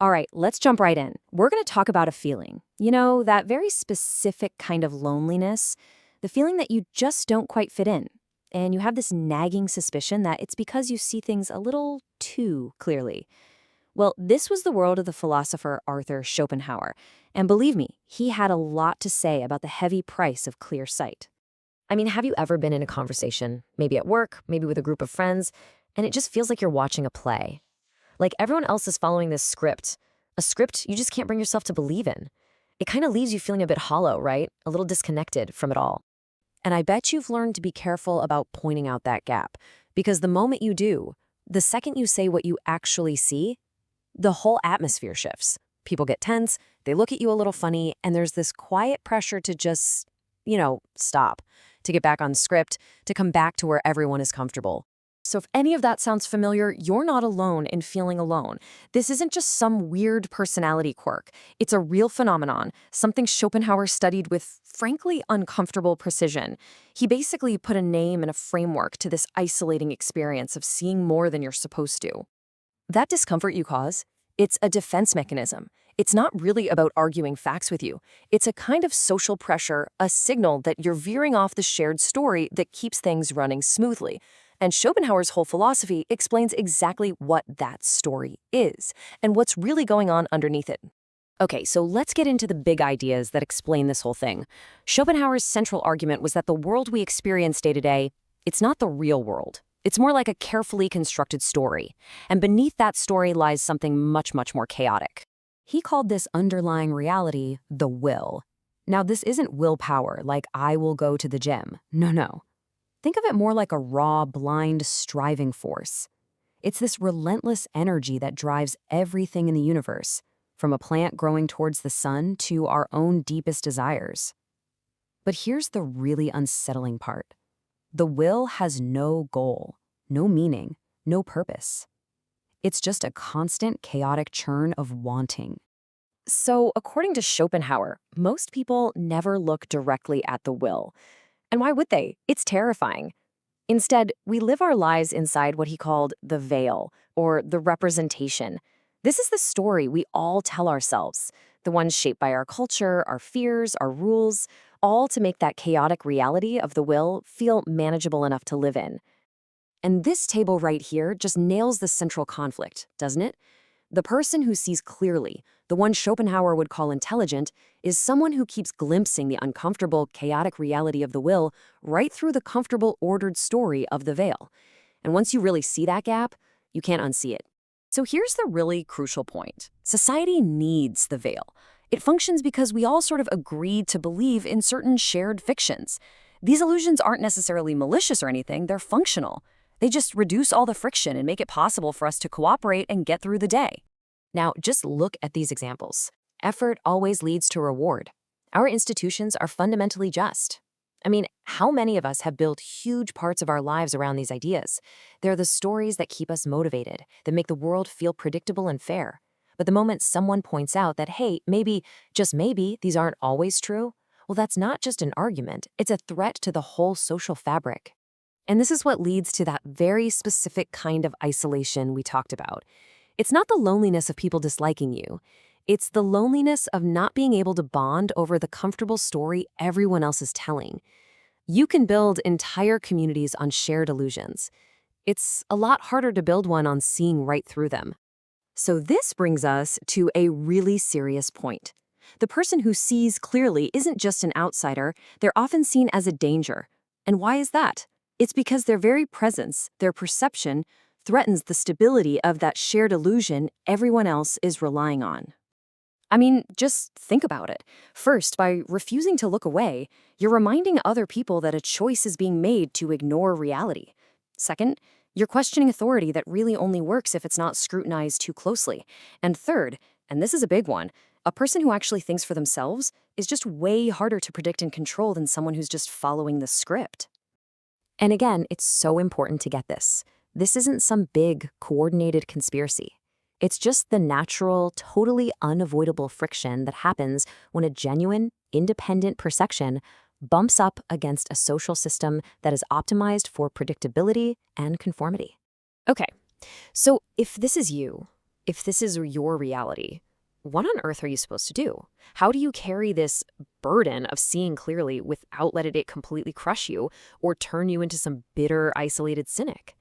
All right, let's jump right in. We're going to talk about a feeling. You know, that very specific kind of loneliness, the feeling that you just don't quite fit in. And you have this nagging suspicion that it's because you see things a little too clearly. Well, this was the world of the philosopher Arthur Schopenhauer. And believe me, he had a lot to say about the heavy price of clear sight. I mean, have you ever been in a conversation, maybe at work, maybe with a group of friends, and it just feels like you're watching a play? Like everyone else is following this script, a script you just can't bring yourself to believe in. It kind of leaves you feeling a bit hollow, right? A little disconnected from it all. And I bet you've learned to be careful about pointing out that gap. Because the moment you do, the second you say what you actually see, the whole atmosphere shifts. People get tense, they look at you a little funny, and there's this quiet pressure to just, stop, to get back on script, to come back to where everyone is comfortable. So if any of that sounds familiar, you're not alone in feeling alone. This isn't just some weird personality quirk. It's a real phenomenon, something Schopenhauer studied with, frankly, uncomfortable precision. He basically put a name and a framework to this isolating experience of seeing more than you're supposed to. That discomfort you cause, it's a defense mechanism. It's not really about arguing facts with you. It's a kind of social pressure, a signal that you're veering off the shared story that keeps things running smoothly. And Schopenhauer's whole philosophy explains exactly what that story is and what's really going on underneath it. Okay, so let's get into the big ideas that explain this whole thing. Schopenhauer's central argument was that the world we experience day to day, it's not the real world. It's more like a carefully constructed story. And beneath that story lies something much, much more chaotic. He called this underlying reality the will. Now, this isn't willpower, like I will go to the gym. No. Think of it more like a raw, blind, striving force. It's this relentless energy that drives everything in the universe, from a plant growing towards the sun to our own deepest desires. But here's the really unsettling part. The will has no goal, no meaning, no purpose. It's just a constant, chaotic churn of wanting. So, according to Schopenhauer, most people never look directly at the will. And why would they? It's terrifying. Instead, we live our lives inside what he called the veil, or the representation. This is the story we all tell ourselves, the ones shaped by our culture, our fears, our rules, all to make that chaotic reality of the will feel manageable enough to live in. And this table right here just nails the central conflict, doesn't it? The person who sees clearly, the one Schopenhauer would call intelligent, is someone who keeps glimpsing the uncomfortable, chaotic reality of the will right through the comfortable, ordered story of the veil. And once you really see that gap, you can't unsee it. So here's the really crucial point. Society needs the veil. It functions because we all sort of agreed to believe in certain shared fictions. These illusions aren't necessarily malicious or anything, they're functional. They just reduce all the friction and make it possible for us to cooperate and get through the day. Now, just look at these examples. Effort always leads to reward. Our institutions are fundamentally just. I mean, how many of us have built huge parts of our lives around these ideas? They're the stories that keep us motivated, that make the world feel predictable and fair. But the moment someone points out that, hey, maybe, just maybe, these aren't always true, well, that's not just an argument, it's a threat to the whole social fabric. And this is what leads to that very specific kind of isolation we talked about. It's not the loneliness of people disliking you. It's the loneliness of not being able to bond over the comfortable story everyone else is telling. You can build entire communities on shared illusions. It's a lot harder to build one on seeing right through them. So this brings us to a really serious point. The person who sees clearly isn't just an outsider, they're often seen as a danger. And why is that? It's because their very presence, their perception, threatens the stability of that shared illusion everyone else is relying on. I mean, just think about it. First, by refusing to look away, you're reminding other people that a choice is being made to ignore reality. Second, you're questioning authority that really only works if it's not scrutinized too closely. And third, and this is a big one, a person who actually thinks for themselves is just way harder to predict and control than someone who's just following the script. And again, it's so important to get this. This isn't some big, coordinated conspiracy. It's just the natural, totally unavoidable friction that happens when a genuine, independent perception bumps up against a social system that is optimized for predictability and conformity. Okay, so if this is you, If this is your reality, what on earth are you supposed to do? How do you carry this burden of seeing clearly without letting it completely crush you or turn you into some bitter, isolated cynic?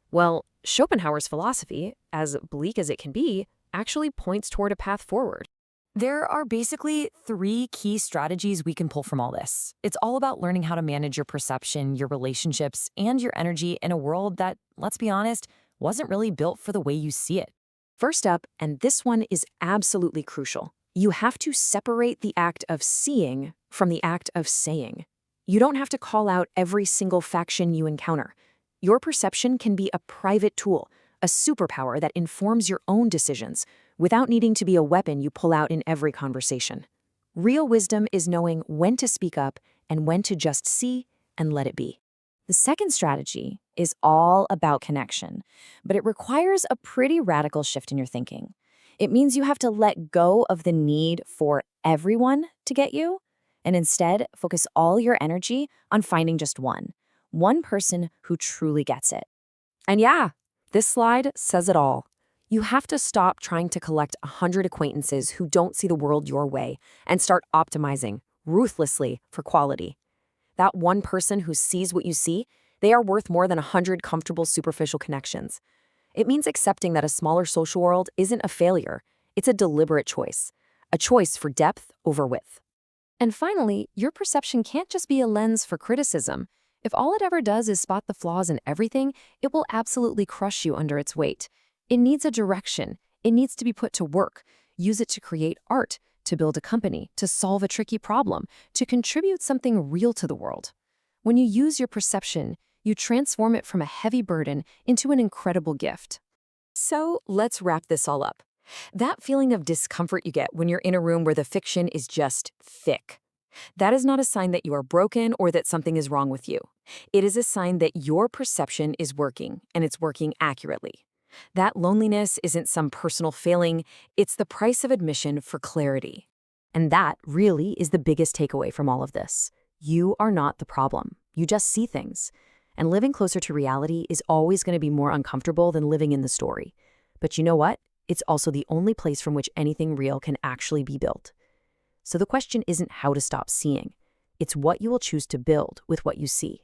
Well, Schopenhauer's philosophy, as bleak as it can be, actually points toward a path forward. There are basically three key strategies we can pull from all this. It's all about learning how to manage your perception, your relationships, and your energy in a world that, let's be honest, wasn't really built for the way you see it. First up, and this one is absolutely crucial, you have to separate the act of seeing from the act of saying. You don't have to call out every single faction you encounter. Your perception can be a private tool, a superpower that informs your own decisions, without needing to be a weapon you pull out in every conversation. Real wisdom is knowing when to speak up and when to just see and let it be. The second strategy is all about connection, but it requires a pretty radical shift in your thinking. It means you have to let go of the need for everyone to get you, and instead focus all your energy on finding just one person who truly gets it. And yeah, this slide says it all. You have to stop trying to collect 100 acquaintances who don't see the world your way and start optimizing ruthlessly for quality. That one person who sees what you see, they are worth more than 100 comfortable superficial connections. It means accepting that a smaller social world isn't a failure. It's a deliberate choice. A choice for depth over width. And finally, your perception can't just be a lens for criticism. If all it ever does is spot the flaws in everything, it will absolutely crush you under its weight. It needs a direction. It needs to be put to work. Use it to create art, to build a company, to solve a tricky problem, to contribute something real to the world. When you use your perception, you transform it from a heavy burden into an incredible gift. So let's wrap this all up. That feeling of discomfort you get when you're in a room where the fiction is just thick. That is not a sign that you are broken or that something is wrong with you. It is a sign that your perception is working, and it's working accurately. That loneliness isn't some personal failing, it's the price of admission for clarity. And that really is the biggest takeaway from all of this. You are not the problem. You just see things. And living closer to reality is always going to be more uncomfortable than living in the story. But you know what? It's also the only place from which anything real can actually be built. So the question isn't how to stop seeing. It's what you will choose to build with what you see.